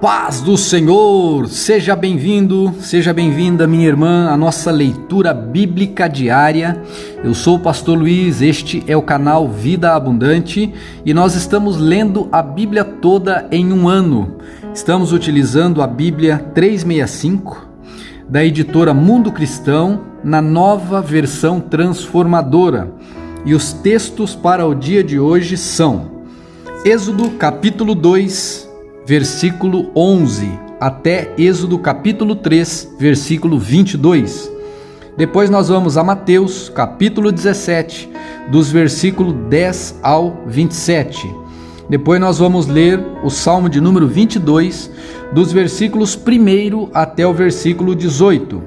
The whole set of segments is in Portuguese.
paz do Senhor, seja bem-vindo, seja bem-vinda, minha irmã, à nossa leitura bíblica diária. Eu sou o pastor Luiz, este é o canal Vida Abundante e nós estamos lendo a Bíblia toda em um ano. Estamos utilizando a Bíblia 365 da editora Mundo Cristão na nova versão transformadora. E os textos para o dia de hoje são Êxodo capítulo 2, versículo 11, até Êxodo capítulo 3, versículo 22. Depois nós vamos a Mateus capítulo 17, dos versículos 10 ao 27. Depois nós vamos ler o Salmo de número 22, dos versículos 1 até o versículo 18.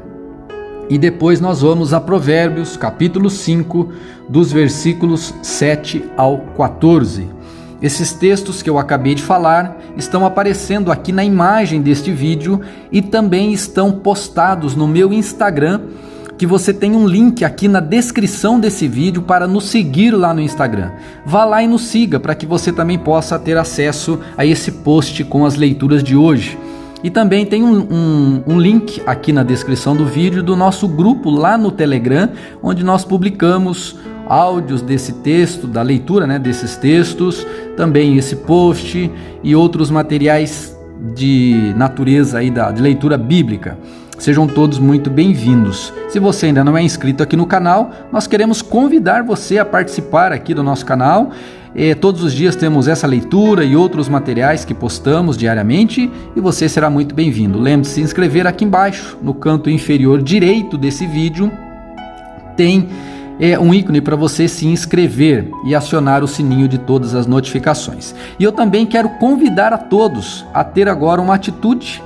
E depois nós vamos a Provérbios capítulo 5, dos versículos 7 ao 14. Esses textos que eu acabei de falar estão aparecendo aqui na imagem deste vídeo e também estão postados no meu Instagram, que você tem um link aqui na descrição desse vídeo para nos seguir lá no Instagram. Vá lá e nos siga para que você também possa ter acesso a esse post com as leituras de hoje. E também tem um link aqui na descrição do vídeo do nosso grupo lá no Telegram, onde nós publicamos áudios desse texto, da leitura desses textos, também esse post e outros materiais de natureza aí de leitura bíblica. Sejam todos muito bem-vindos. Se você ainda não é inscrito aqui no canal, nós queremos convidar você a participar aqui do nosso canal. Todos os dias temos essa leitura e outros materiais que postamos diariamente e você será muito bem-vindo. Lembre-se de se inscrever aqui embaixo, no canto inferior direito desse vídeo, tem um ícone para você se inscrever e acionar o sininho de todas as notificações. E eu também quero convidar a todos a ter agora uma atitude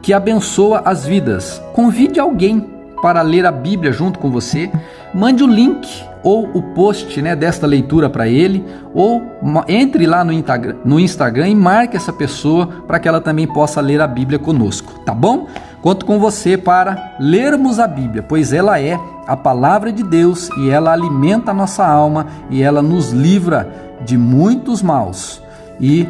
que abençoa as vidas. Convide alguém para ler a Bíblia junto com você, mande o link ou o post desta leitura para ele, ou entre lá no Instagram e marque essa pessoa para que ela também possa ler a Bíblia conosco, tá bom? Conto com você para lermos a Bíblia, pois ela é a palavra de Deus e ela alimenta a nossa alma e ela nos livra de muitos maus e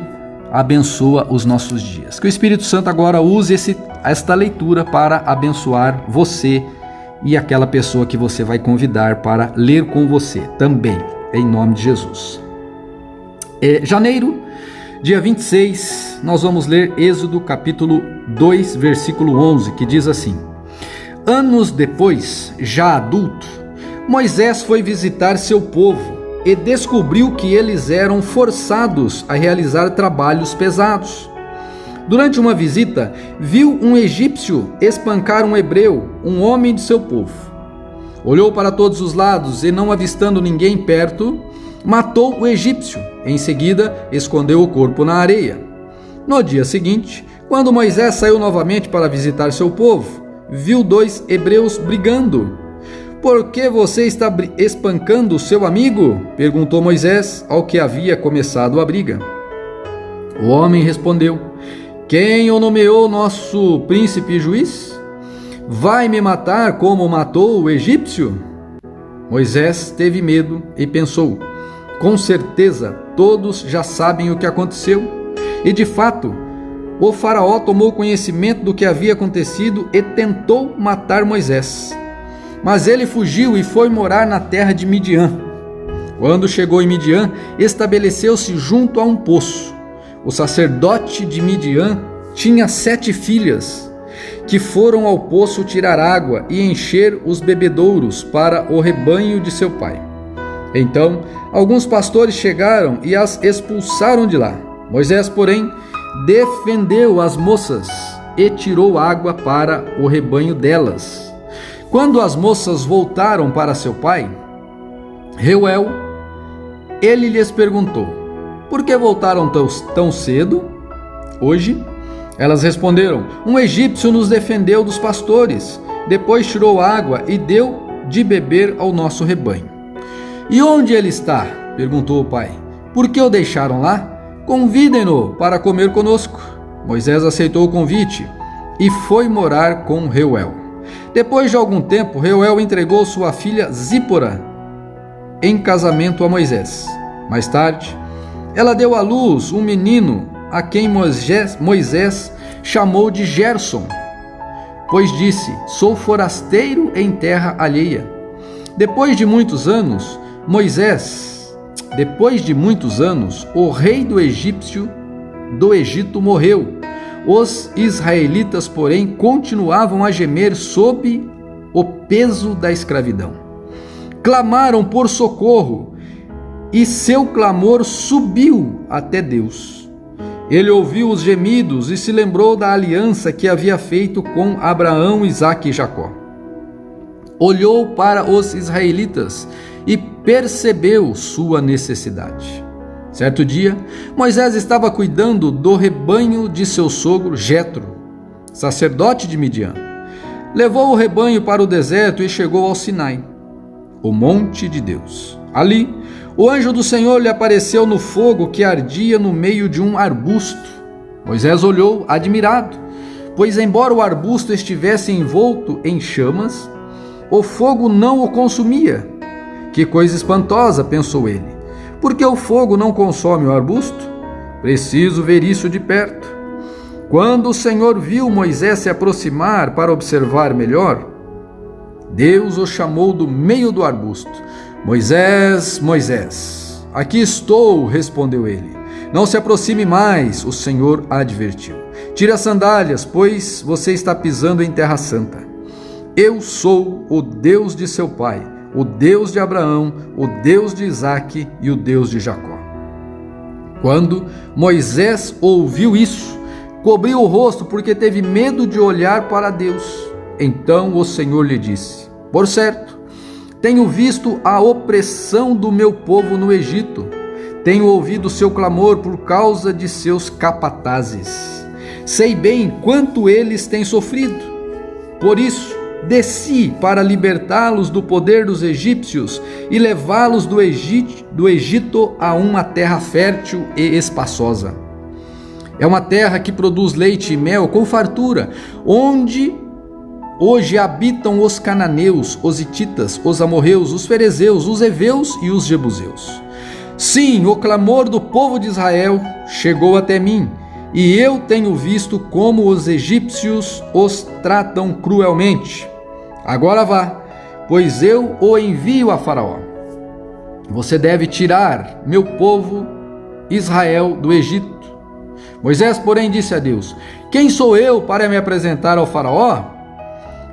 abençoa os nossos dias. Que o Espírito Santo agora use esta leitura para abençoar você e aquela pessoa que você vai convidar para ler com você também, em nome de Jesus. Janeiro, dia 26, nós vamos ler Êxodo capítulo 2, versículo 11, que diz assim: Anos depois, já adulto, Moisés foi visitar seu povo e descobriu que eles eram forçados a realizar trabalhos pesados. Durante uma visita, viu um egípcio espancar um hebreu, um homem de seu povo. Olhou para todos os lados e, não avistando ninguém perto, matou o egípcio. Em seguida, escondeu o corpo na areia. No dia seguinte, quando Moisés saiu novamente para visitar seu povo, viu dois hebreus brigando. Por que você está espancando seu amigo? Perguntou Moisés ao que havia começado a briga. O homem respondeu: Quem o nomeou nosso príncipe e juiz? Vai me matar como matou o egípcio? Moisés teve medo e pensou: com certeza todos já sabem o que aconteceu. E de fato, o faraó tomou conhecimento do que havia acontecido e tentou matar Moisés. Mas ele fugiu e foi morar na terra de Midian. Quando chegou em Midian, estabeleceu-se junto a um poço. O sacerdote de Midian tinha 7 filhas, que foram ao poço tirar água e encher os bebedouros para o rebanho de seu pai. Então, alguns pastores chegaram e as expulsaram de lá. Moisés, porém, defendeu as moças e tirou água para o rebanho delas. Quando as moças voltaram para seu pai, Reuel, ele lhes perguntou: Por que voltaram tão cedo? Hoje? Elas responderam: Um egípcio nos defendeu dos pastores, depois tirou água e deu de beber ao nosso rebanho. E onde ele está? Perguntou o pai. Por que o deixaram lá? Convidem-no para comer conosco. Moisés aceitou o convite e foi morar com Reuel. Depois de algum tempo, Reuel entregou sua filha Zípora em casamento a Moisés. Mais tarde, ela deu à luz um menino a quem Moisés chamou de Gersom, pois disse: sou forasteiro em terra alheia. Depois de muitos anos, o rei do Egito morreu. Os israelitas, porém, continuavam a gemer sob o peso da escravidão. Clamaram por socorro, e seu clamor subiu até Deus. Ele ouviu os gemidos e se lembrou da aliança que havia feito com Abraão, Isaque e Jacó. Olhou para os israelitas e percebeu sua necessidade. Certo dia, Moisés estava cuidando do rebanho de seu sogro Jetro, sacerdote de Midian. Levou o rebanho para o deserto e chegou ao Sinai, o monte de Deus. Ali, o anjo do Senhor lhe apareceu no fogo que ardia no meio de um arbusto. Moisés olhou admirado, pois embora o arbusto estivesse envolto em chamas, o fogo não o consumia. Que coisa espantosa, pensou ele. Por que o fogo não consome o arbusto? Preciso ver isso de perto. Quando o Senhor viu Moisés se aproximar para observar melhor, Deus o chamou do meio do arbusto. Moisés, Moisés. Aqui estou, respondeu ele. Não se aproxime mais, o Senhor advertiu. Tire as sandálias, pois você está pisando em terra santa. Eu sou o Deus de seu pai, o Deus de Abraão, o Deus de Isaque e o Deus de Jacó. Quando Moisés ouviu isso, cobriu o rosto porque teve medo de olhar para Deus. Então o Senhor lhe disse: por certo, tenho visto a opressão do meu povo no Egito. Tenho ouvido seu clamor por causa de seus capatazes. Sei bem quanto eles têm sofrido. Por isso, desci para libertá-los do poder dos egípcios e levá-los do Egito a uma terra fértil e espaçosa. É uma terra que produz leite e mel com fartura, onde hoje habitam os cananeus, os hititas, os amorreus, os ferezeus, os heveus e os jebuseus. Sim, o clamor do povo de Israel chegou até mim, e eu tenho visto como os egípcios os tratam cruelmente. Agora vá, pois eu o envio a Faraó. Você deve tirar meu povo Israel do Egito. Moisés, porém, disse a Deus: quem sou eu para me apresentar ao Faraó?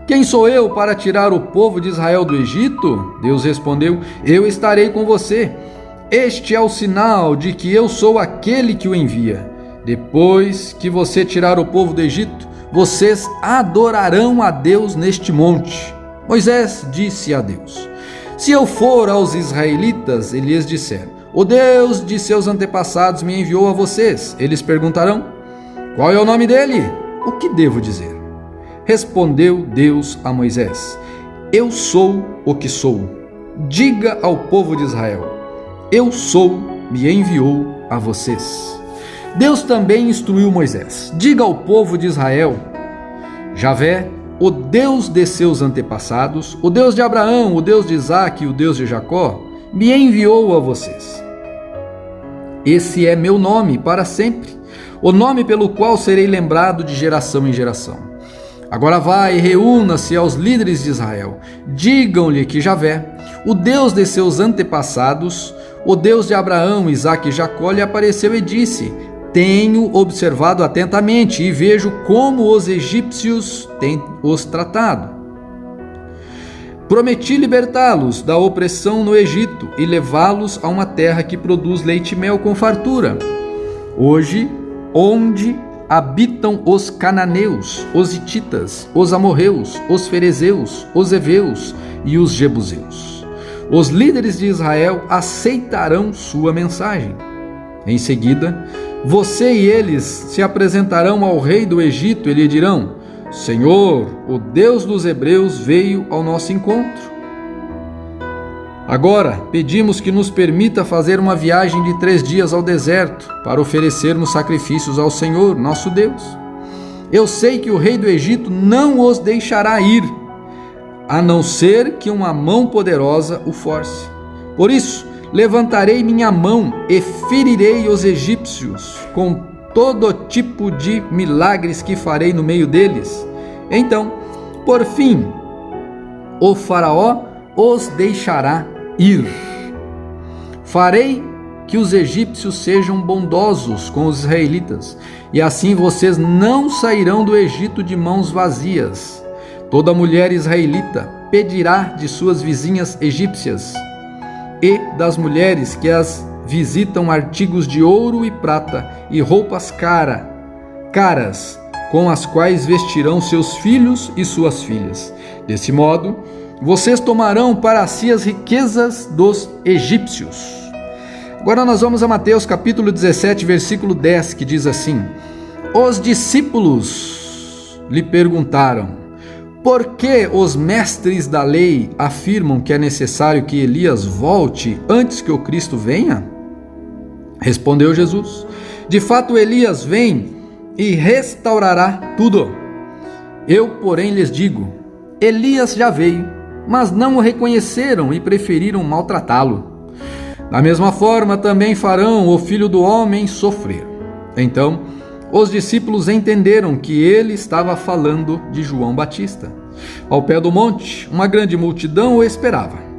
Quem sou eu para tirar o povo de Israel do Egito? Deus respondeu: eu estarei com você. Este é o sinal de que eu sou aquele que o envia. Depois que você tirar o povo do Egito, vocês adorarão a Deus neste monte. Moisés disse a Deus: se eu for aos israelitas e lhes disser: o Deus de seus antepassados me enviou a vocês, eles perguntarão: qual é o nome dele? O que devo dizer? Respondeu Deus a Moisés: eu sou o que sou. Diga ao povo de Israel: eu sou, me enviou a vocês. Deus também instruiu Moisés: diga ao povo de Israel: Javé, o Deus de seus antepassados, o Deus de Abraão, o Deus de Isaque e o Deus de Jacó, me enviou a vocês. Esse é meu nome para sempre, o nome pelo qual serei lembrado de geração em geração. Agora vá e reúna-se aos líderes de Israel. Digam-lhe que Javé, o Deus de seus antepassados, o Deus de Abraão, Isaque e Jacó, lhe apareceu e disse: tenho observado atentamente e vejo como os egípcios têm os tratado. Prometi libertá-los da opressão no Egito e levá-los a uma terra que produz leite e mel com fartura. Hoje, onde habitam os cananeus, os hititas, os amorreus, os ferezeus, os heveus e os jebuseus. Os líderes de Israel aceitarão sua mensagem. Em seguida, você e eles se apresentarão ao rei do Egito e lhe dirão: Senhor, o Deus dos hebreus veio ao nosso encontro. Agora, pedimos que nos permita fazer uma viagem de 3 dias ao deserto para oferecermos sacrifícios ao Senhor, nosso Deus. Eu sei que o rei do Egito não os deixará ir, a não ser que uma mão poderosa o force. Por isso, levantarei minha mão e ferirei os egípcios com todo tipo de milagres que farei no meio deles. Então, por fim, o faraó os deixará ir. Farei que os egípcios sejam bondosos com os israelitas, e assim vocês não sairão do Egito de mãos vazias. Toda mulher israelita pedirá de suas vizinhas egípcias e das mulheres que as visitam artigos de ouro e prata e roupas caras, com as quais vestirão seus filhos e suas filhas. Desse modo, vocês tomarão para si as riquezas dos egípcios. Agora nós vamos a Mateus capítulo 17, versículo 10, que diz assim: Os discípulos lhe perguntaram: Por que os mestres da lei afirmam que é necessário que Elias volte antes que o Cristo venha? Respondeu Jesus: De fato, Elias vem e restaurará tudo. Eu, porém, lhes digo: Elias já veio, mas não o reconheceram e preferiram maltratá-lo. Da mesma forma também farão o Filho do Homem sofrer. Então, os discípulos entenderam que ele estava falando de João Batista. Ao pé do monte, uma grande multidão o esperava.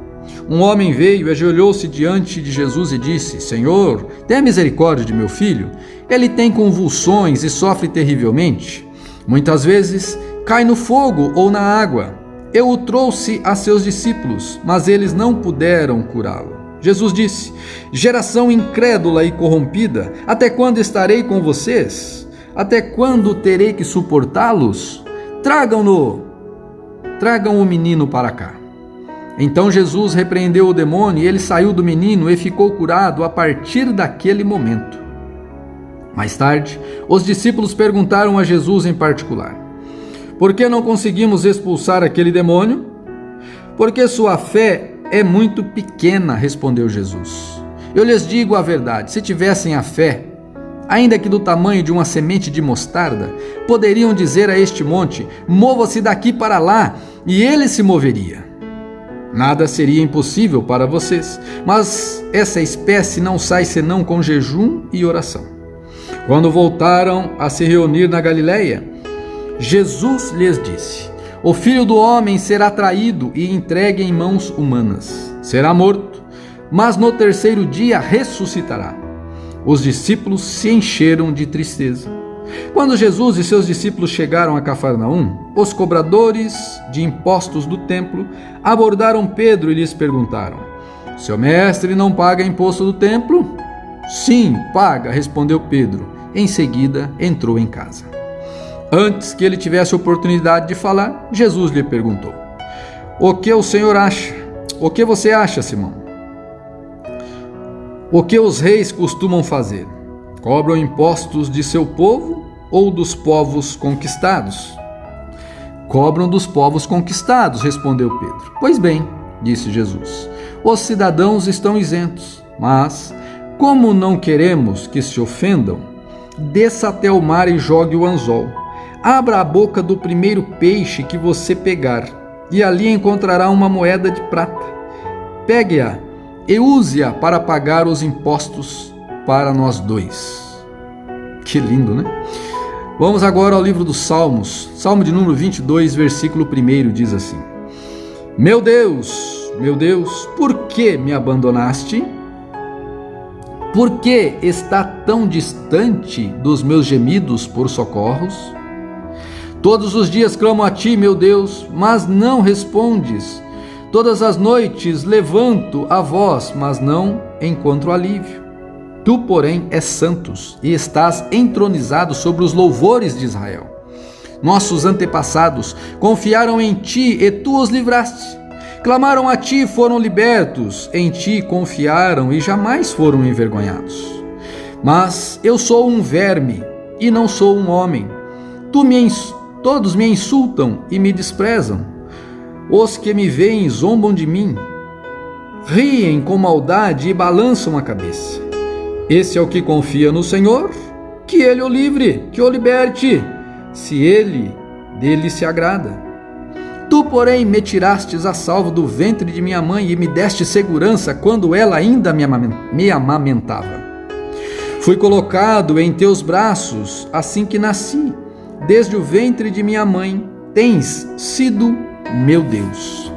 Um homem veio e ajoelhou-se diante de Jesus e disse: Senhor, tenha misericórdia de meu filho. Ele tem convulsões e sofre terrivelmente. Muitas vezes cai no fogo ou na água. Eu o trouxe a seus discípulos, mas eles não puderam curá-lo. Jesus disse: Geração incrédula e corrompida, até quando estarei com vocês? Até quando terei que suportá-los? Tragam o menino para cá. Então Jesus repreendeu o demônio e ele saiu do menino e ficou curado a partir daquele momento. Mais tarde, os discípulos perguntaram a Jesus em particular: Por que não conseguimos expulsar aquele demônio? Porque sua fé é muito pequena, respondeu Jesus. Eu lhes digo a verdade: se tivessem a fé, ainda que do tamanho de uma semente de mostarda, poderiam dizer a este monte: mova-se daqui para lá, e ele se moveria. Nada seria impossível para vocês, mas essa espécie não sai senão com jejum e oração. Quando voltaram a se reunir na Galileia, Jesus lhes disse: O Filho do Homem será traído e entregue em mãos humanas. Será morto, mas no terceiro dia ressuscitará. Os discípulos se encheram de tristeza. Quando Jesus e seus discípulos chegaram a Cafarnaum, os cobradores de impostos do templo abordaram Pedro e lhes perguntaram: Seu mestre não paga imposto do templo? Sim, paga, respondeu Pedro. Em seguida, entrou em casa. Antes que ele tivesse oportunidade de falar, Jesus lhe perguntou: O que o Senhor acha? O que você acha, Simão? O que os reis costumam fazer? Cobram impostos de seu povo ou dos povos conquistados? Cobram dos povos conquistados, respondeu Pedro. Pois bem, disse Jesus, os cidadãos estão isentos, mas, como não queremos que se ofendam, desça até o mar e jogue o anzol. Abra a boca do primeiro peixe que você pegar, e ali encontrará uma moeda de prata. Pegue-a e use-a para pagar os impostos para nós dois. Que lindo, né? Vamos agora ao livro dos Salmos. Salmo de número 22, versículo 1 diz assim: meu Deus, por que me abandonaste? Por que está tão distante dos meus gemidos por socorros? Todos os dias clamo a ti, meu Deus, mas não respondes. Todas as noites levanto a voz, mas não encontro alívio. Tu, porém, és santos e estás entronizado sobre os louvores de Israel. Nossos antepassados confiaram em ti e tu os livraste. Clamaram a ti e foram libertos. Em ti confiaram e jamais foram envergonhados. Mas eu sou um verme e não sou um homem. Todos me insultam e me desprezam. Os que me veem zombam de mim. Riem com maldade e balançam a cabeça. Esse é o que confia no Senhor, que Ele o livre, que o liberte, se Ele dele se agrada. Tu, porém, me tirastes a salvo do ventre de minha mãe e me deste segurança quando ela ainda me amamentava. Fui colocado em teus braços assim que nasci. Desde o ventre de minha mãe tens sido meu Deus.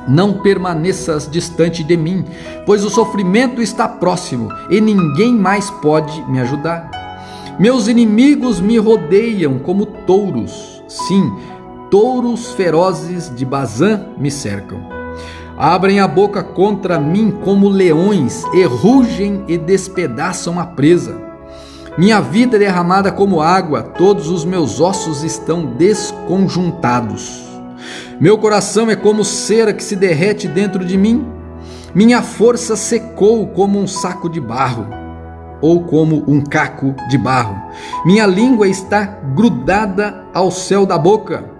Não permaneças distante de mim, pois o sofrimento está próximo e ninguém mais pode me ajudar. Meus inimigos me rodeiam como touros. Sim, touros ferozes de Bazã me cercam. Abrem a boca contra mim como leões e rugem e despedaçam a presa. Minha vida é derramada como água, todos os meus ossos estão desconjuntados. Meu coração é como cera que se derrete dentro de mim. Minha força secou como um saco de barro, ou como um caco de barro. Minha língua está grudada ao céu da boca.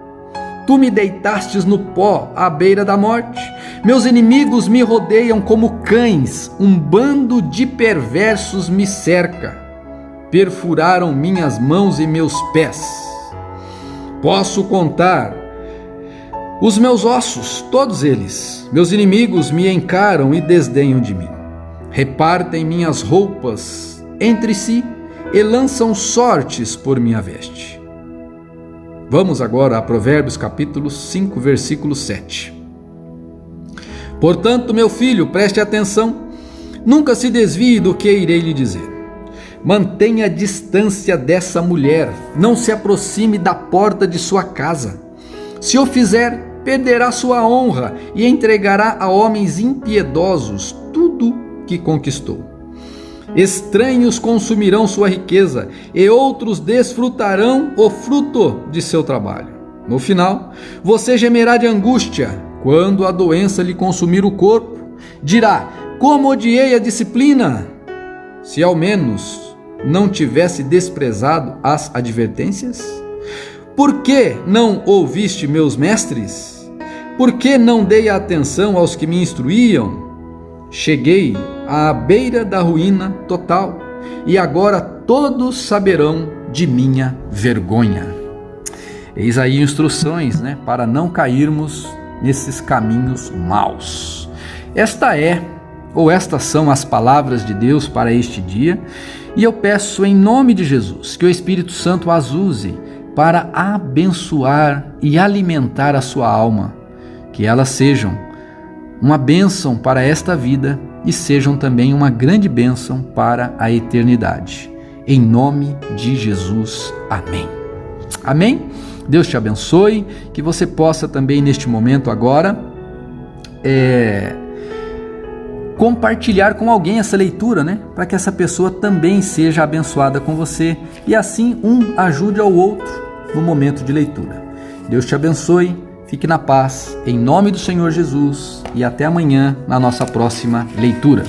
Tu me deitastes no pó, à beira da morte. Meus inimigos me rodeiam como cães, um bando de perversos me cerca. Perfuraram minhas mãos e meus pés. Posso contar os meus ossos, todos eles. Meus inimigos me encaram e desdenham de mim. Repartem minhas roupas entre si e lançam sortes por minha veste. Vamos agora a Provérbios capítulo 5, versículo 7. Portanto, meu filho, preste atenção, nunca se desvie do que irei lhe dizer. Mantenha a distância dessa mulher, não se aproxime da porta de sua casa. Se o fizer, perderá sua honra e entregará a homens impiedosos tudo que conquistou. Estranhos consumirão sua riqueza e outros desfrutarão o fruto de seu trabalho. No final, você gemerá de angústia quando a doença lhe consumir o corpo. Dirá: como odiei a disciplina! Se ao menos não tivesse desprezado as advertências? Por que não ouviste meus mestres? Por que não dei atenção aos que me instruíam? Cheguei à beira da ruína total, e agora todos saberão de minha vergonha. Eis aí instruções, para não cairmos nesses caminhos maus. Estas são as palavras de Deus para este dia, e eu peço em nome de Jesus que o Espírito Santo as use para abençoar e alimentar a sua alma, que elas sejam uma bênção para esta vida e sejam também uma grande bênção para a eternidade. Em nome de Jesus, amém. Amém? Deus te abençoe, que você possa também neste momento agora compartilhar com alguém essa leitura, para que essa pessoa também seja abençoada com você e assim um ajude ao outro no momento de leitura. Deus te abençoe, fique na paz, em nome do Senhor Jesus, e até amanhã na nossa próxima leitura.